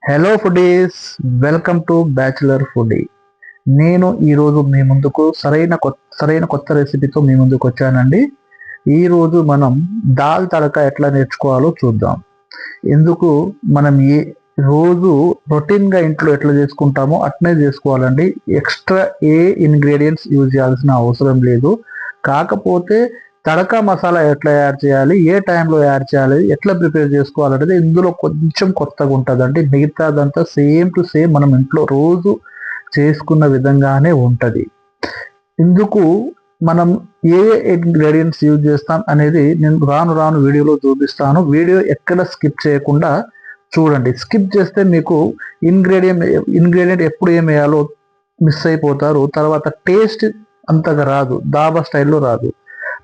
Hello foodies, welcome to bachelor foodie. నేను ఈరోజు మీ ముందుకు సరైన కొత్త రెసిపీతో మీ ముందుకు వచ్చానండి. ఈరోజు మనం దాల్ తడక ఎట్లా నేర్చుకోవాలో చూద్దాం. ఎందుకు మనం రోజు రొటీన్గా ఇంట్లో ఎట్లా చేసుకుంటామో అట్నే చేసుకోవాలండి. ఎక్స్ట్రా ఏ ఇంగ్రీడియంట్స్ యూజ్ చేయాల్సిన అవసరం లేదు. కాకపోతే తడకా మసాలా ఎట్లా యాడ్ చేయాలి, ఏ టైంలో యాడ్ చేయాలి, ఎట్లా ప్రిపేర్ చేసుకోవాలనేది ఇందులో కొంచెం కొత్తగా ఉంటుందండి. మిగతాదంతా సేమ్ టు సేమ్ మనం ఇంట్లో రోజు చేసుకున్న విధంగానే ఉంటుంది. ఇందుకు మనం ఏ ఇంగ్రీడియంట్స్ యూజ్ చేస్తాం అనేది నేను రాను రాను వీడియోలో చూపిస్తాను. వీడియో ఎక్కడ స్కిప్ చేయకుండా చూడండి. స్కిప్ చేస్తే మీకు ఇంగ్రీడియంట్ ఎప్పుడు ఏం వేయాలో మిస్ అయిపోతారు. తర్వాత టేస్ట్ అంతగా రాదు, దాబా స్టైల్లో రాదు.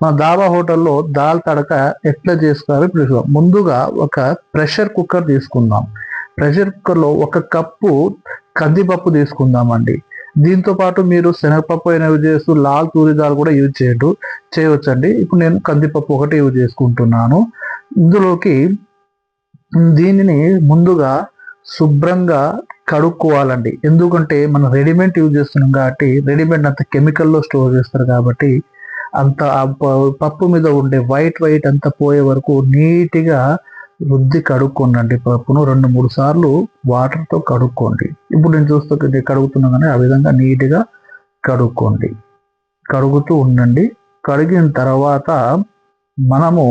మన దాబా హోటల్లో దాల్ తడక ఎట్లా చేస్తారో ఇప్పుడు చూద్దాం. ముందుగా ఒక ప్రెషర్ కుక్కర్ తీసుకుందాం. ప్రెషర్ కుక్కర్లో 1 కప్పు కందిపప్పు తీసుకుందామండి. దీంతో పాటు మీరు శనగపప్పు అయినా యూజ్ చేస్తూ లాల్ తూరి దాల్ కూడా యూజ్ చేయవచ్చండి. ఇప్పుడు నేను కందిపప్పు ఒకటి యూజ్ చేసుకుంటున్నాను. ఇందులోకి దీనిని ముందుగా శుభ్రంగా కడుక్కోవాలండి. ఎందుకంటే మనం రెడీమేడ్ యూజ్ చేస్తున్నాం కాబట్టి, రెడీమేడ్ అంత కెమికల్లో స్టోర్ చేస్తారు కాబట్టి అంత పప్పు మీద ఉండే వైట్ అంతా పోయే వరకు నీట్గా రుద్ది కడుక్కోండి. పప్పును 2-3 సార్లు వాటర్తో కడుక్కోండి. ఇప్పుడు నేను కడుగుతున్నా కానీ ఆ విధంగా నీట్గా కడుక్కోండి. కడుగుతూ ఉండండి. కడిగిన తర్వాత మనము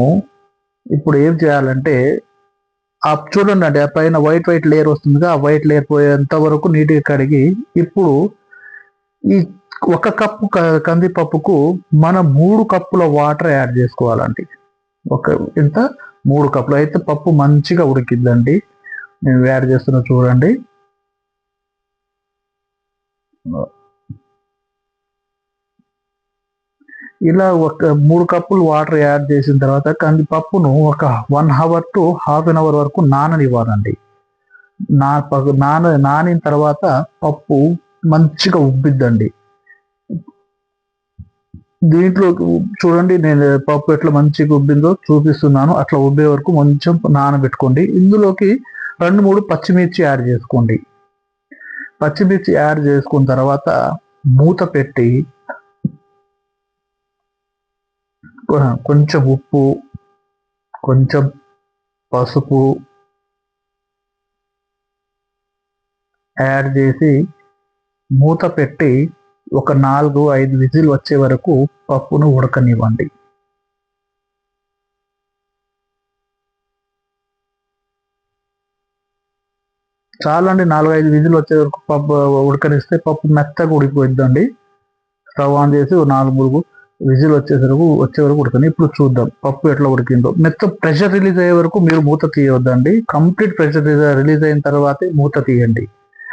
ఇప్పుడు ఏం చేయాలంటే చూడండి, ఆ పైన వైట్ లేయర్ వస్తుందిగా, ఆ వైట్ లేయర్ పోయేంత వరకు నీట్గా కడిగి ఇప్పుడు ఈ 1 కప్పు కందిపప్పుకు మనం 3 కప్పుల వాటర్ యాడ్ చేసుకోవాలండి. ఇంత 3 కప్పులు అయితే పప్పు మంచిగా ఉడికిద్దండి. నేను యాడ్ చేస్తున్నా చూడండి. ఇలా 3 కప్పులు వాటర్ యాడ్ చేసిన తర్వాత కందిపప్పును ఒక 1 hour to half an hour వరకు నాననివ్వాలండి. నానిన తర్వాత పప్పు మంచిగా ఉబ్బిద్దండి. దీంట్లో చూడండి, నేను పప్పు ఎట్లా మంచిగా ఉబ్బిందో చూపిస్తున్నాను. అట్లా ఉబ్బే వరకు కొంచెం నానబెట్టుకోండి. ఇందులోకి 2-3 పచ్చిమిర్చి యాడ్ చేసుకోండి. పచ్చిమిర్చి యాడ్ చేసుకున్న తర్వాత మూత పెట్టి కొంచెం ఉప్పు, కొంచెం పసుపు యాడ్ చేసి మూత పెట్టి ఒక 4-5 విజిల్ వచ్చే వరకు పప్పును ఉడకనివ్వండి. చాలండి, 4-5 విజిల్ వచ్చే వరకు పప్పు ఉడకనిస్తే పప్పు మెత్తగా ఉడికిపోయిద్దండి. స్టవ్ ఆన్ చేసి 4-3 విజిల్ వచ్చే వరకు ఉడకని. ఇప్పుడు చూద్దాం పప్పు ఎట్లా ఉడికిందో. ప్రెషర్ రిలీజ్ అయ్యే వరకు మీరు మూత తీయవద్దండి. కంప్లీట్ ప్రెషర్ రిలీజ్ అయిన తర్వాతే మూత తీయండి.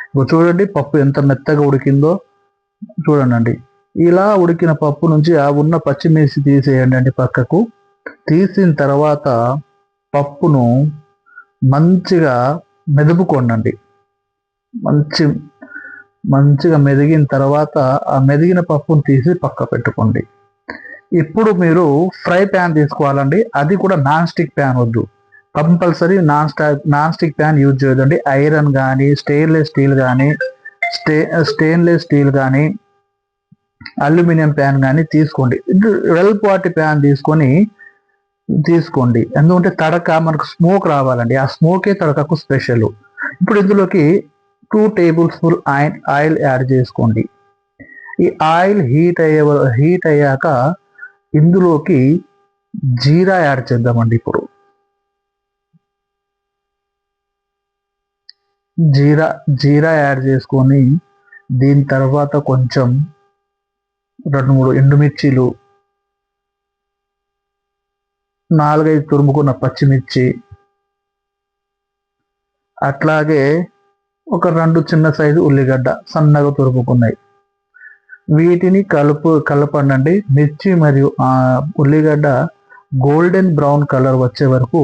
ఇప్పుడు చూడండి పప్పు ఎంత మెత్తగా ఉడికిందో చూడండి. ఇలా ఉడికిన పప్పు నుంచి ఆ ఉన్న పచ్చిమిర్చి తీసేయండి అండి పక్కకు. తీసిన తర్వాత పప్పును మంచిగా మెదుపుకోండి. మంచిగా మెదిగిన తర్వాత ఆ మెదిగిన పప్పును తీసి పక్క పెట్టుకోండి. ఇప్పుడు మీరు ఫ్రై ప్యాన్ తీసుకోవాలండి. అది కూడా నాన్ స్టిక్ ప్యాన్ వద్దు. Compulsory non stick pan use చేయదండి. ఐరన్ కానీ స్టెయిన్లెస్ స్టీల్ కానీ అల్యూమినియం ప్యాన్ కానీ తీసుకోండి. వెడల్పాటి ప్యాన్ తీసుకోండి. ఎందుకంటే తడక మనకు స్మోక్ రావాలండి. ఆ స్మోకే తడకకు స్పెషల్. ఇప్పుడు ఇందులోకి 2 టేబుల్ స్పూన్ ఆయిల్ యాడ్ చేసుకోండి. ఈ ఆయిల్ హీట్ అయ్యాక ఇందులోకి జీరా యాడ్ చేద్దామండి. ఇప్పుడు జీరా యాడ్ చేసుకొని దీని తర్వాత కొంచెం 2-3 ఎండుమిర్చీలు, 4-5 తురుముకున్న పచ్చిమిర్చి, అట్లాగే ఒక 2 చిన్న సైజు ఉల్లిగడ్డ సన్నగా తురుముకున్నాయి. వీటిని కలపండి. మిర్చి మరియు ఉల్లిగడ్డ గోల్డెన్ బ్రౌన్ కలర్ వచ్చే వరకు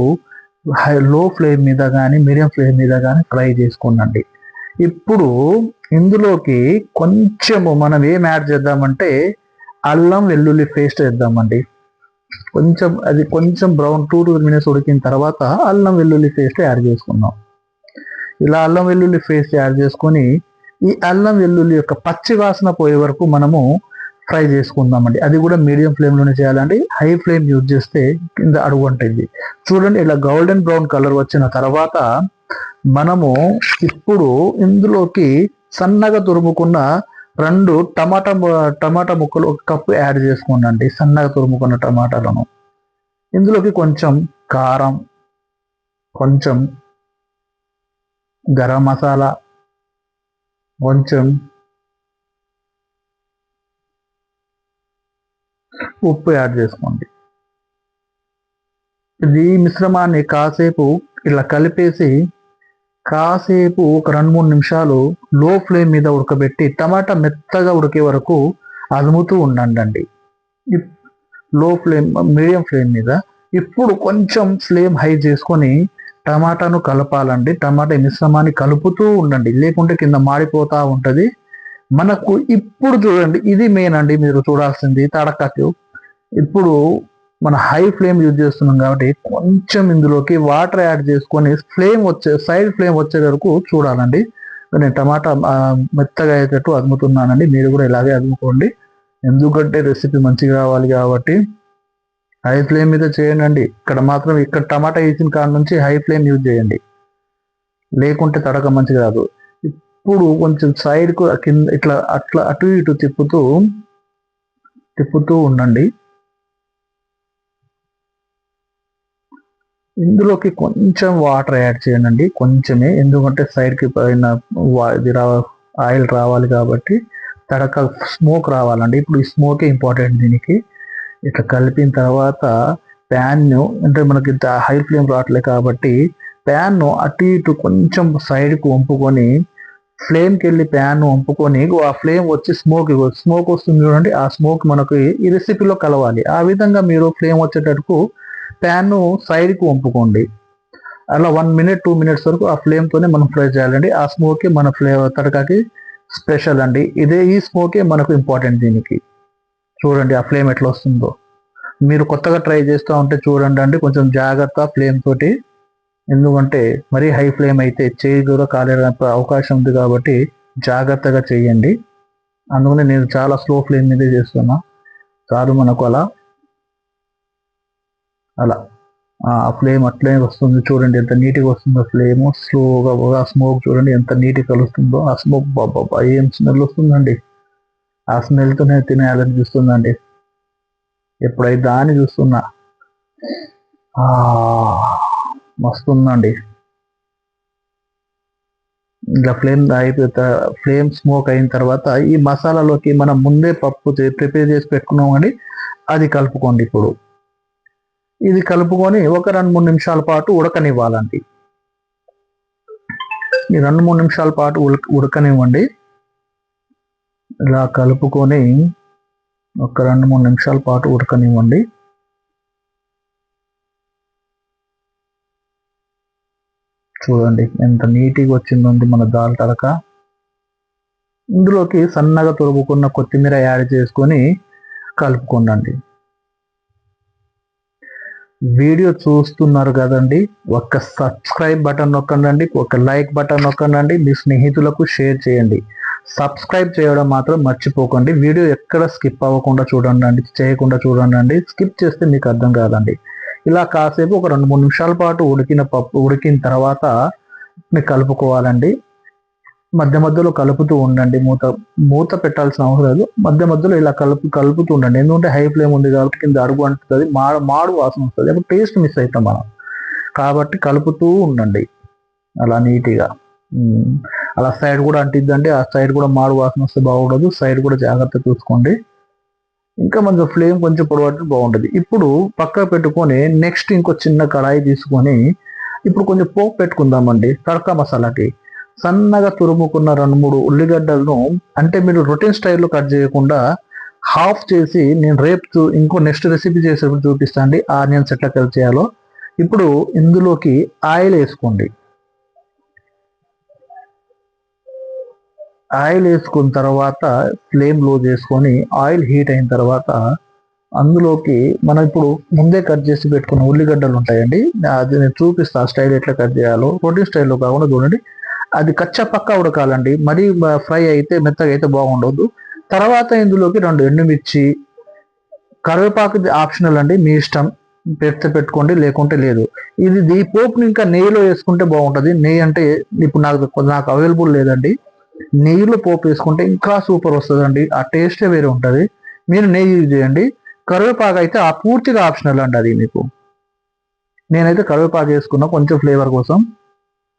లో ఫ్లేమ్ మీద కానీ మీడియం ఫ్లేమ్ మీద కానీ ఫ్రై చేసుకోండి. ఇప్పుడు ఇందులోకి కొంచెము మనం ఏం యాడ్ చేద్దామంటే అల్లం వెల్లుల్లి పేస్ట్ వేద్దామండి. కొంచెం బ్రౌన్ 2-3 మినిట్స్ ఉడికిన తర్వాత అల్లం వెల్లుల్లి పేస్ట్ యాడ్ చేసుకుందాం. ఇలా అల్లం వెల్లుల్లి పేస్ట్ యాడ్ చేసుకొని ఈ అల్లం వెల్లుల్లి యొక్క పచ్చి వాసన పోయే వరకు మనము ఫ్రై చేసుకుందామండి. అది కూడా మీడియం ఫ్లేమ్లోనే చేయాలండి. హై ఫ్లేమ్ యూజ్ చేస్తే కింద అడుగు ఉంటుంది. చూడండి, ఇలా గోల్డెన్ బ్రౌన్ కలర్ వచ్చిన తర్వాత మనము ఇప్పుడు ఇందులోకి సన్నగా తురుముకున్న 2 టమాటా ముక్కలు 1 కప్పు యాడ్ చేసుకోండి. సన్నగా తురుముకున్న టమాటాలను ఇందులోకి కొంచెం కారం, కొంచెం గరం మసాలా, కొంచెం ఉప్పు యాడ్ చేసుకోండి. ఇది మిశ్రమాన్ని కాసేపు ఇలా కలిపేసి కాసేపు ఒక 2-3 నిమిషాలు లో ఫ్లేమ్ మీద ఉడకబెట్టి టమాటా మెత్తగా ఉడికే వరకు అదుముతూ ఉండండి. మీడియం ఫ్లేమ్ మీద. ఇప్పుడు కొంచెం ఫ్లేమ్ హై చేసుకొని టమాటాను కలపాలండి. టమాటా మిశ్రమాన్ని కలుపుతూ ఉండండి, లేకుంటే కింద మాడిపోతూ ఉంటుంది మనకు. ఇప్పుడు చూడండి, ఇది మెయిన్ అండి, మీరు చూడాల్సింది తడకకు. ఇప్పుడు మన హై ఫ్లేమ్ యూజ్ చేస్తున్నాం కాబట్టి కొంచెం ఇందులోకి వాటర్ యాడ్ చేసుకొని సైడ్ ఫ్లేమ్ వచ్చే వరకు చూడాలండి. నేను టమాటా మెత్తగా అయ్యేటట్టు అదుముతున్నానండి. మీరు కూడా ఇలాగే అదుముకోండి, ఎందుకంటే రెసిపీ మంచిగా రావాలి కాబట్టి హై ఫ్లేమ్ మీద చేయండి. ఇక్కడ టమాటా వేసిన కాడ నుంచి హై ఫ్లేమ్ యూజ్ చేయండి, లేకుంటే తడక మంచిగా రాదు. ఇప్పుడు కొంచెం సైడ్కు కింద ఇట్లా అటు ఇటు తిప్పుతూ ఉండండి. ఇందులోకి కొంచెం వాటర్ యాడ్ చేయండి, కొంచెమే, ఎందుకంటే సైడ్కి పైన ఆయిల్ రావాలి కాబట్టి తడక స్మోక్ రావాలండి. ఇప్పుడు ఈ స్మోకే ఇంపార్టెంట్ దీనికి. ఇట్లా కలిపిన తర్వాత ప్యాన్ను, అంటే మనకి హై ఫ్లేమ్ రావట్లేదు కాబట్టి ప్యాన్ను అటు ఇటు కొంచెం సైడ్కు వంపుకొని ఫ్లేమ్కి వెళ్ళి ప్యాన్ను వంపుకొని ఆ ఫ్లేమ్ వచ్చి స్మోక్ వస్తుంది చూడండి. ఆ స్మోక్ మనకు ఈ రెసిపీలో కలవాలి. ఆ విధంగా మీరు ఫ్లేమ్ వచ్చేటట్టుకు ప్యాన్ను సైడ్కి వంపుకోండి. అలా 1 minute 2 minutes వరకు ఆ ఫ్లేమ్తోనే మనం ఫ్రై చేయాలండి. ఆ స్మోకే మన తడకాకి స్పెషల్ అండి. ఈ స్మోకే మనకు ఇంపార్టెంట్ దీనికి. చూడండి ఆ ఫ్లేమ్ ఎట్లా వస్తుందో. మీరు కొత్తగా ట్రై చేస్తూ ఉంటే చూడండి కొంచెం జాగ్రత్త ఫ్లేమ్ తోటి, ఎందుకంటే మరీ హై ఫ్లేమ్ అయితే చేయి కూడా కాలేడానికి అవకాశం ఉంది కాబట్టి జాగ్రత్తగా చేయండి. అందుకని నేను చాలా స్లో ఫ్లేమ్ మీదే చేస్తున్నా. చాలు మనకు అలా ఆ ఫ్లేమ్ అట్లే వస్తుంది. చూడండి ఎంత నీట్గా వస్తుందో ఫ్లేమ్. స్లోగా స్మోక్ చూడండి ఎంత నీట్గా కలుస్తుందో. ఆ స్మోక్ బాబా ఏం స్మెల్ వస్తుందండి. ఆ స్మెల్తోనే తినేయాలనిపిస్తుందండి. ఎప్పుడైతే దాన్ని చూస్తున్నా మస్తుందండి. ఇలా ఫ్లేమ్ స్మోక్ అయిన తర్వాత ఈ మసాలాలోకి మనం ముందే పప్పు ప్రిపేర్ చేసి పెట్టుకున్నాం అండి, అది కలుపుకోండి. ఇప్పుడు ఇది కలుపుకొని ఒక 2-3 నిమిషాల పాటు ఉడకనివ్వాలండి. ఈ 2-3 నిమిషాల పాటు ఉడకనివ్వండి. ఇలా కలుపుకొని ఒక 2-3 నిమిషాల పాటు ఉడకనివ్వండి. చూడండి ఎంత నీట్గా వచ్చిందండి మన దాల్ తడక. ఇందులోకి సన్నగా తొరుగుకున్న కొత్తిమీర యాడ్ చేసుకొని కలుపుకోండి. వీడియో చూస్తున్నారు కదండి, ఒక సబ్స్క్రైబ్ బటన్ నొక్కండి, ఒక లైక్ బటన్ నొక్కండి, మీ స్నేహితులకు షేర్ చేయండి. సబ్స్క్రైబ్ చేయడం మాత్రం మర్చిపోకండి. వీడియో ఎక్కడ స్కిప్ అవ్వకుండా చేయకుండా చూడండి. స్కిప్ చేస్తే మీకు అర్థం కాదండి. ఇలా కాసేపు ఒక 2-3 నిమిషాల పాటు ఉడికిన తర్వాత మీకు కలుపుకోవాలండి. మధ్య మధ్యలో కలుపుతూ ఉండండి. మూత పెట్టాల్సిన అవసరం లేదు. మధ్య మధ్యలో ఇలా కలుపుతూ ఉండండి. ఎందుకంటే హై ఫ్లేమ్ ఉంది కాబట్టి కింద అడుగు అంటుతుంది, మాడు వాసన వస్తుంది, అప్పుడు టేస్ట్ మిస్ అవుతాం మనం. కాబట్టి కలుపుతూ ఉండండి అలా నీట్గా. అలా సైడ్ కూడా అంటిద్దండి, ఆ సైడ్ కూడా మాడు వాసన వస్తే బాగుండదు. సైడ్ కూడా జాగ్రత్త చూసుకోండి. ఇంకా కొంచెం ఫ్లేమ్ కొంచెం పొడవట్టు బాగుంటుంది. ఇప్పుడు పక్క పెట్టుకొని నెక్స్ట్ ఇంకో చిన్న కడాయి తీసుకొని ఇప్పుడు కొంచెం పోపు పెట్టుకుందామండి. తడకా మసాలాకి సన్నగా తురుముకున్న 2-3 ఉల్లిగడ్డలను, అంటే మీరు రొటీన్ స్టైల్లో కట్ చేయకుండా హాఫ్ చేసి, నేను రేపు నెక్స్ట్ రెసిపీ చేసేప్పుడు చూపిస్తాండి ఆనియన్స్ ఎట్లా కట్ చేయాలో. ఇప్పుడు ఇందులోకి ఆయిల్ వేసుకోండి. ఆయిల్ వేసుకున్న తర్వాత ఫ్లేమ్ లో చేసుకొని ఆయిల్ హీట్ అయిన తర్వాత అందులోకి మనం ఇప్పుడు ముందే కట్ చేసి పెట్టుకున్న ఉల్లిగడ్డలు ఉంటాయండి. అది నేను చూపిస్తా స్టైల్ ఎట్లా కట్ చేయాలో. రొటీన్ స్టైల్లో కాకుండా చూడండి, అది కచ్చా పక్కా ఉడకాలండి, మరీ ఫ్రై అయితే మెత్తగా అయితే బాగుండదు. తర్వాత ఇందులోకి 2 ఎండుమిర్చి, కరివేపాకు ఆప్షనల్ అండి, మీ ఇష్టం, పెడితే పెట్టుకోండి లేకుంటే లేదు. ఈ పోపుని ఇంకా నెయ్యిలో వేసుకుంటే బాగుంటుంది. నెయ్యి అంటే ఇప్పుడు నాకు అవైలబుల్ లేదండి. నెయ్యిలో పోపు వేసుకుంటే ఇంకా సూపర్ వస్తుందండి, ఆ టేస్టే వేరే ఉంటుంది. మీరు నెయ్యి యూజ్ చేయండి. కరివేపాకు అయితే ఆ పూర్తిగా ఆప్షనల్ అండి, అది మీకు. నేనైతే కరివేపాకు వేసుకున్నా కొంచెం ఫ్లేవర్ కోసం,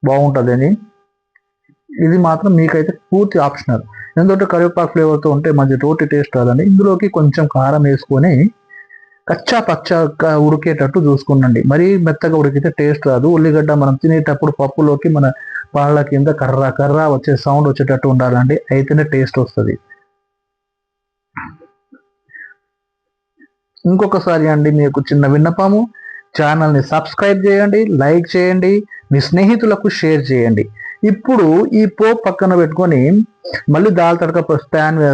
బాగుంటుంది అని. ఇది మాత్రం మీకైతే పూర్తి ఆప్షనల్. ఎందుకంటే కరివేపాకు ఫ్లేవర్తో ఉంటే మంచి రోటి టేస్ట్ రాదండి. ఇందులోకి కొంచెం కారం వేసుకొని కచ్చా పచ్చగా ఉడికేటట్టు చూసుకునండి. మరీ మెత్తగా ఉడికితే టేస్ట్ రాదు. ఉల్లిగడ్డ మనం తినేటప్పుడు పప్పులోకి మన పాళ్ళ కింద కర్ర కర్ర వచ్చే సౌండ్ వచ్చేటట్టు ఉండాలండి, అయితేనే టేస్ట్ వస్తుంది. ఇంకొకసారి అండి మీకు చిన్న విన్నపము, ఛానల్ని సబ్స్క్రైబ్ చేయండి, లైక్ చేయండి, మీ స్నేహితులకు షేర్ చేయండి. ఇప్పుడు ఈ పోపు పక్కన పెట్టుకొని మళ్ళీ దాల్ తడక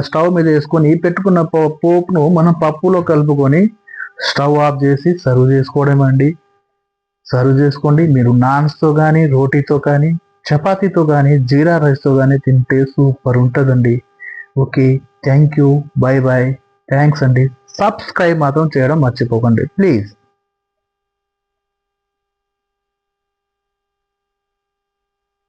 స్టవ్ మీద వేసుకొని పెట్టుకున్న పోపును మనం పప్పులో కలుపుకొని స్టవ్ ఆఫ్ చేసి సర్వ్ చేసుకోవడం అండి. సర్వ్ చేసుకోండి. మీరు నాన్స్తో కానీ, రోటీతో కానీ, చపాతీతో కానీ, జీరా రైస్తో కానీ తింటే సూపర్ ఉంటుందండి. Okay, thank you, bye bye, thanks అండి. సబ్స్క్రైబ్ మాత్రం చేయడం మర్చిపోకండి ప్లీజ్.